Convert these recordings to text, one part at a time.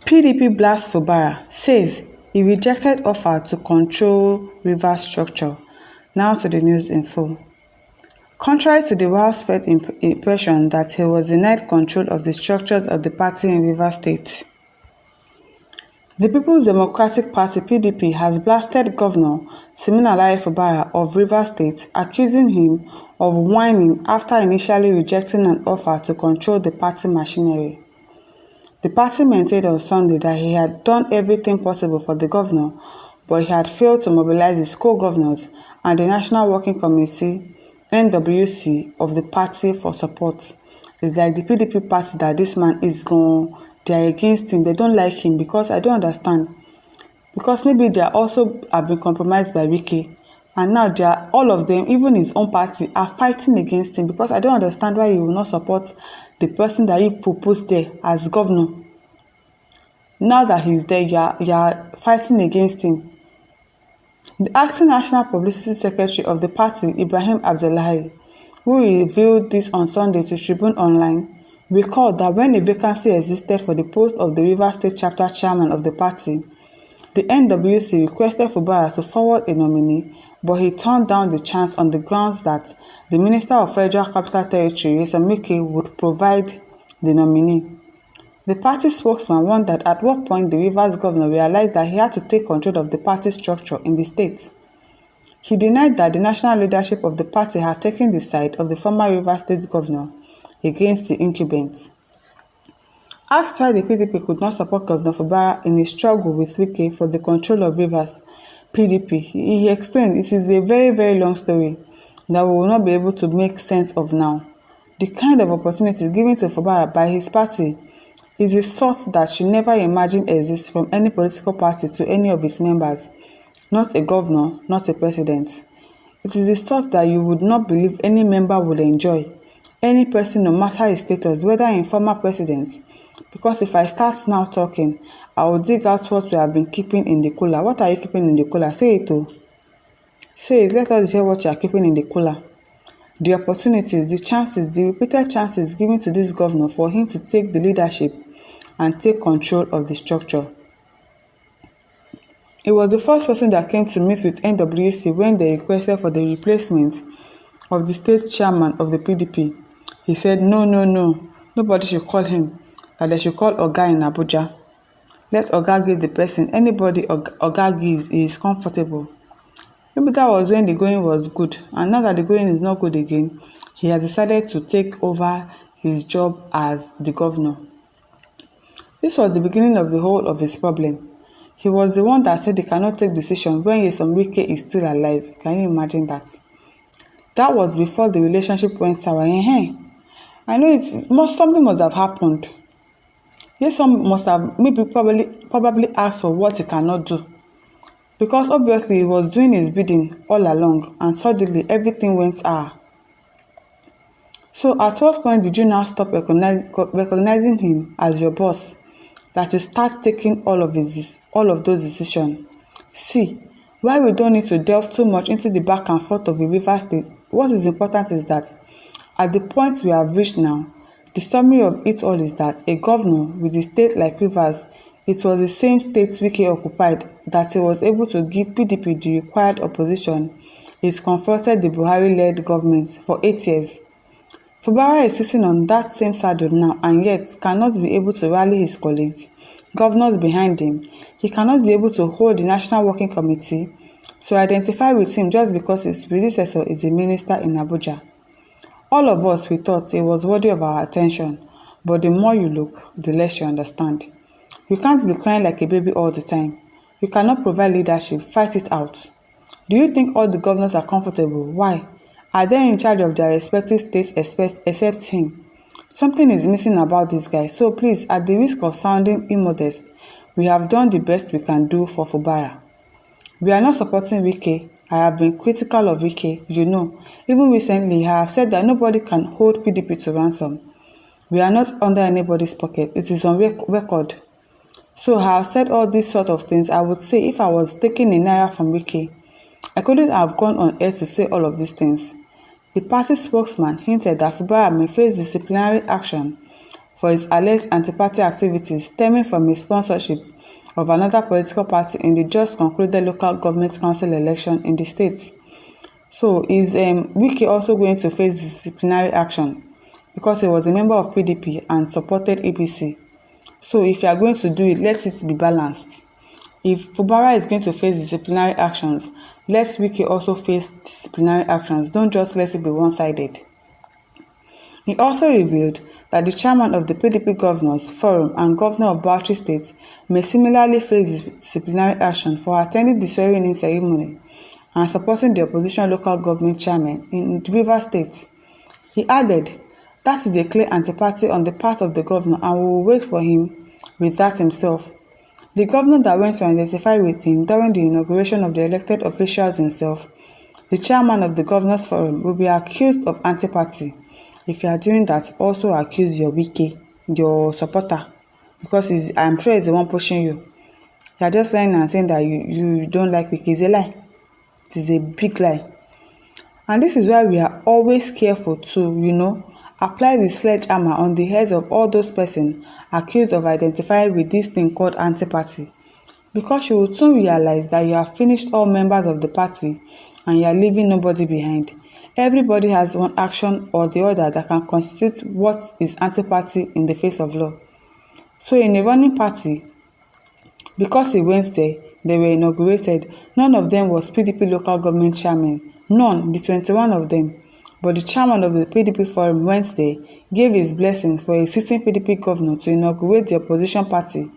PDP blasts Fubara, says he rejected offer to control Rivers structure. Now to the news info. Contrary to the widespread impression that he was denied control of the structures of the party in Rivers State, the People's Democratic Party (PDP) has blasted Governor Siminalayi Fubara of Rivers State, accusing him of whining after initially rejecting an offer to control the party machinery. The party maintained on Sunday that he had done everything possible for the governor, but he had failed to mobilize his co-governors and the National Working Committee (NWC) of the party for support. It's like the PDP party that this man is gone. They are against him. They don't like him because I don't understand. Because maybe they are also have been compromised by Wike, and now they are, all of them, even his own party, are fighting against him. Because I don't understand why you will not support the person that you proposed there as governor. Now that he's there, you are fighting against him. The acting National Publicity Secretary of the party, Ibrahim Abdullahi, who revealed this on Sunday to Tribune Online, recalled that when a vacancy existed for the post of the Rivers State Chapter Chairman of the party, the NWC requested Fubara to forward a nominee, but he turned down the chance on the grounds that the Minister of Federal Capital Territory, Nyesom Wike, would provide the nominee. The party spokesman wondered at what point the Rivers governor realized that he had to take control of the party structure in the state. He denied that the national leadership of the party had taken the side of the former Rivers State governor against the incumbent. Asked why the PDP could not support Governor Fubara in his struggle with Wike for the control of Rivers PDP, he explained it is a very, very long story that we will not be able to make sense of now. The kind of opportunities given to Fubara by his party is a sort that should never imagine exists from any political party to any of its members, not a governor, not a president. It is a sort that you would not believe any member would enjoy. Any person, no matter his status, whether in former presidents, because if I start now talking, I will dig out what we have been keeping in the cooler. What are you keeping in the cooler? Say it too. Say it. Let us hear what you are keeping in the cooler. The opportunities, the chances, the repeated chances given to this governor for him to take the leadership and take control of the structure. He was the first person that came to meet with NWC when they requested for the replacement of the state chairman of the PDP. He said, no, nobody should call him, that they should call Oga in Abuja. Let Oga give the person, anybody Oga gives is comfortable. Maybe that was when the going was good, and now that the going is not good again, he has decided to take over his job as the governor. This was the beginning of the whole of his problem. He was the one that said he cannot take decisions when Nyesom Wike is still alive. Can you imagine that? That was before the relationship went sour. I know something must have happened. Nyesom must have probably asked for what he cannot do. Because obviously he was doing his bidding all along, and suddenly everything went So at what point did you now stop recognizing him as your boss, that you start taking all of those decisions? See, why we don't need to delve too much into the back and forth of the Rivers State, what is important is that at the point we have reached now, the summary of it all is that a governor with a state like Rivers, it was the same state Wike occupied, that he was able to give PDP the required opposition. It confronted the Buhari-led government for 8 years. Fubara is sitting on that same saddle now and yet cannot be able to rally his colleagues, governors behind him. He cannot be able to hold the National Working Committee to identify with him just because his predecessor is a minister in Abuja. All of us, we thought it was worthy of our attention, but the more you look, the less you understand. You can't be crying like a baby all the time. You cannot provide leadership. Fight it out. Do you think all the governors are comfortable? Why? Are they in charge of their respective states except him? Something is missing about this guy. So please, at the risk of sounding immodest, we have done the best we can do for Fubara. We are not supporting Wike. I have been critical of Wike, Even recently, I have said that nobody can hold PDP to ransom. We are not under anybody's pocket. It is on record. So I have said all these sort of things. I would say if I was taking a naira from Wike, I couldn't have gone on air to say all of these things. The party spokesman hinted that Fubara may face disciplinary action for his alleged anti-party activities stemming from his sponsorship of another political party in the just concluded local government council election in the state. So is Wike also going to face disciplinary action because he was a member of PDP and supported APC? So if you are going to do it, let it be balanced. If Fubara is going to face disciplinary actions, let Wike also face disciplinary actions. Don't just let it be one-sided. He also revealed that the chairman of the PDP Governors Forum and governor of Bauchi State may similarly face disciplinary action for attending the swearing-in ceremony and supporting the opposition local government chairman in Rivers State. He added, "That is a clear anti-party on the part of the governor and we will wait for him with that himself." The governor that went to identify with him during the inauguration of the elected officials himself, the chairman of the Governors Forum, will be accused of anti-party. If you are doing that, also accuse your Wike, your supporter, because I'm sure he's the one pushing you. You are just lying and saying that you don't like Wike. It's a lie. It is a big lie. And this is why we are always careful to, apply the sledgehammer on the heads of all those persons accused of identifying with this thing called anti-party. Because you will soon realize that you have finished all members of the party and you are leaving nobody behind. Everybody has one action or the other that can constitute what is anti-party in the face of law. So in a running party, because he went there, they were inaugurated. None of them was PDP local government chairman. None, the 21 of them. But the chairman of the PDP forum went there, gave his blessing for a sitting PDP governor to inaugurate the opposition party.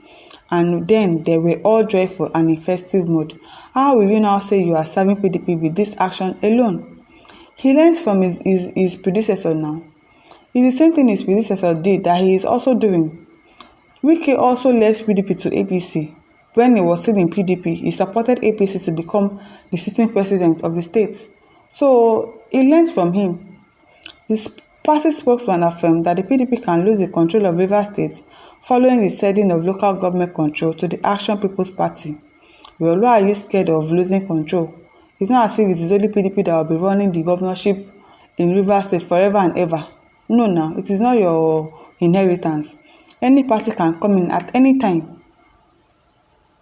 And then they were all joyful and in festive mood. How will you now say you are serving PDP with this action alone? He learns from his predecessor now. It's the same thing his predecessor did that he is also doing. Wike also left PDP to APC. When he was still in PDP, he supported APC to become the sitting president of the state. So he learns from him. The party spokesman affirmed that the PDP can lose the control of Rivers State following the ceding of local government control to the Action People's Party. Well, why are you scared of losing control? It's not as if it is only PDP that will be running the governorship in Rivers State forever and ever. No, it is not your inheritance. Any party can come in at any time.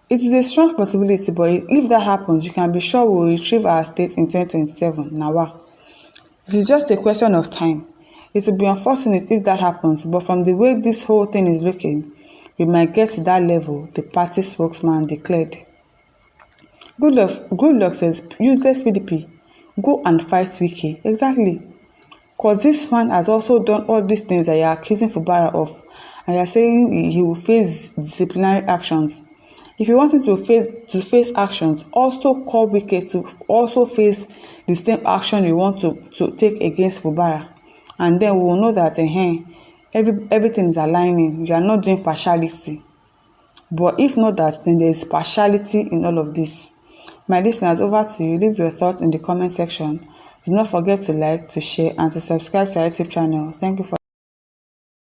It is a strong possibility, but if that happens, you can be sure we will retrieve our state in 2027. Now, it is just a question of time. It will be unfortunate if that happens, but from the way this whole thing is looking, we might get to that level, the party spokesman declared. Good luck says useless PDP. Go and fight Wike. Exactly. Because this man has also done all these things that you are accusing Fubara of. And you are saying he will face disciplinary actions. If you want him to face actions, also call Wike to also face the same action you want to take against Fubara. And then we will know that everything is aligning. You are not doing partiality. But if not that, then there is partiality in all of this. My listeners, over to you. Leave your thoughts in the comment section. Do not forget to like, to share, and to subscribe to our YouTube channel. Thank you for